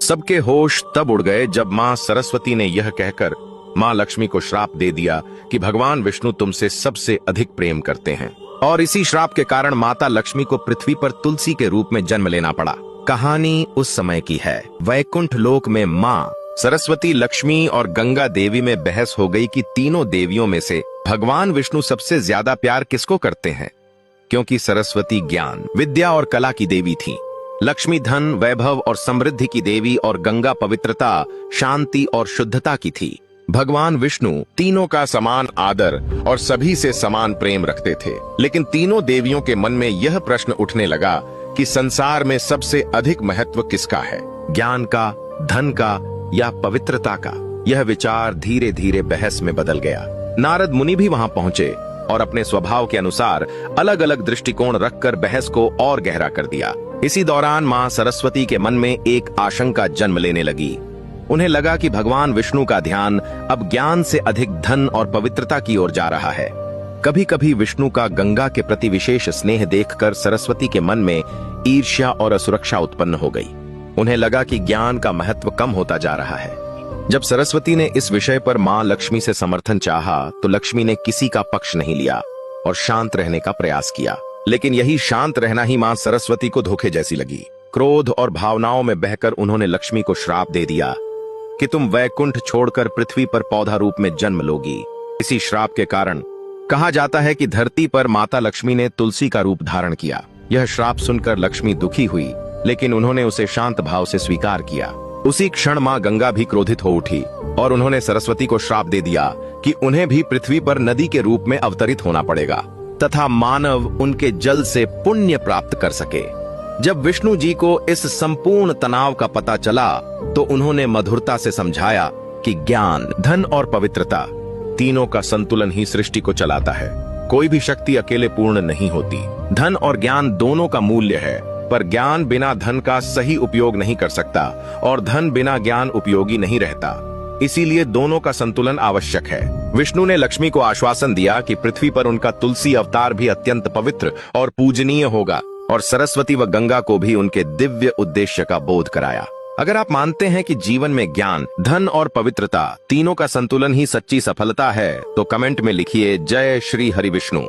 सबके होश तब उड़ गए जब माँ सरस्वती ने यह कहकर माँ लक्ष्मी को श्राप दे दिया कि भगवान विष्णु तुमसे सबसे अधिक प्रेम करते हैं, और इसी श्राप के कारण माता लक्ष्मी को पृथ्वी पर तुलसी के रूप में जन्म लेना पड़ा। कहानी उस समय की है। वैकुंठ लोक में माँ सरस्वती, लक्ष्मी और गंगा देवी में बहस हो गई कि तीनों देवियों में से भगवान विष्णु सबसे ज्यादा प्यार किसको करते हैं, क्योंकि सरस्वती ज्ञान, विद्या और कला की देवी थी, लक्ष्मी धन, वैभव और समृद्धि की देवी और गंगा पवित्रता, शांति और शुद्धता की थी। भगवान विष्णु तीनों का समान आदर और सभी से समान प्रेम रखते थे, लेकिन तीनों देवियों के मन में यह प्रश्न उठने लगा कि संसार में सबसे अधिक महत्व किसका है, ज्ञान का, धन का या पवित्रता का। यह विचार धीरे धीरे बहस में बदल गया। नारद मुनि भी वहां पहुंचे और अपने स्वभाव के अनुसार अलग अलग दृष्टिकोण रखकर बहस को और गहरा कर दिया। इसी दौरान मां सरस्वती के मन में एक आशंका जन्म लेने लगी। उन्हें लगा कि भगवान विष्णु का ध्यान अब ज्ञान से अधिक धन और पवित्रता की ओर जा रहा है। कभी कभी विष्णु का गंगा के प्रति विशेष स्नेह देखकर सरस्वती के मन में ईर्ष्या और असुरक्षा उत्पन्न हो गई। उन्हें लगा कि ज्ञान का महत्व कम होता जा रहा है। जब सरस्वती ने इस विषय पर मां लक्ष्मी से समर्थन चाहा, तो लक्ष्मी ने किसी का पक्ष नहीं लिया और शांत रहने का प्रयास किया। लेकिन यही शांत रहना ही मां सरस्वती को धोखे जैसी लगी। क्रोध और भावनाओं में बहकर उन्होंने लक्ष्मी को श्राप दे दिया कि तुम वैकुंठ छोड़कर पृथ्वी पर पौधा रूप में जन्म लोगी। इसी श्राप के कारण कहा जाता है कि धरती पर माता लक्ष्मी ने तुलसी का रूप धारण किया। यह श्राप सुनकर लक्ष्मी दुखी हुई, लेकिन उन्होंने उसे शांत भाव से स्वीकार किया। उसी क्षण मां गंगा भी क्रोधित हो उठी और उन्होंने सरस्वती को श्राप दे दिया कि उन्हें भी पृथ्वी पर नदी के रूप में अवतरित होना पड़ेगा तथा मानव उनके जल से पुण्य प्राप्त कर सके। जब विष्णु जी को इस संपूर्ण तनाव का पता चला, तो उन्होंने मधुरता से समझाया कि ज्ञान, धन और पवित्रता तीनों का संतुलन ही सृष्टि को चलाता है। कोई भी शक्ति अकेले पूर्ण नहीं होती। धन और ज्ञान दोनों का मूल्य है, पर ज्ञान बिना धन का सही उपयोग नहीं कर सकता और धन बिना ज्ञान उपयोगी नहीं रहता। इसीलिए दोनों का संतुलन आवश्यक है। विष्णु ने लक्ष्मी को आश्वासन दिया कि पृथ्वी पर उनका तुलसी अवतार भी अत्यंत पवित्र और पूजनीय होगा, और सरस्वती व गंगा को भी उनके दिव्य उद्देश्य का बोध कराया। अगर आप मानते हैं कि जीवन में ज्ञान, धन और पवित्रता तीनों का संतुलन ही सच्ची सफलता है, तो कमेंट में लिखिए जय श्री हरि विष्णु।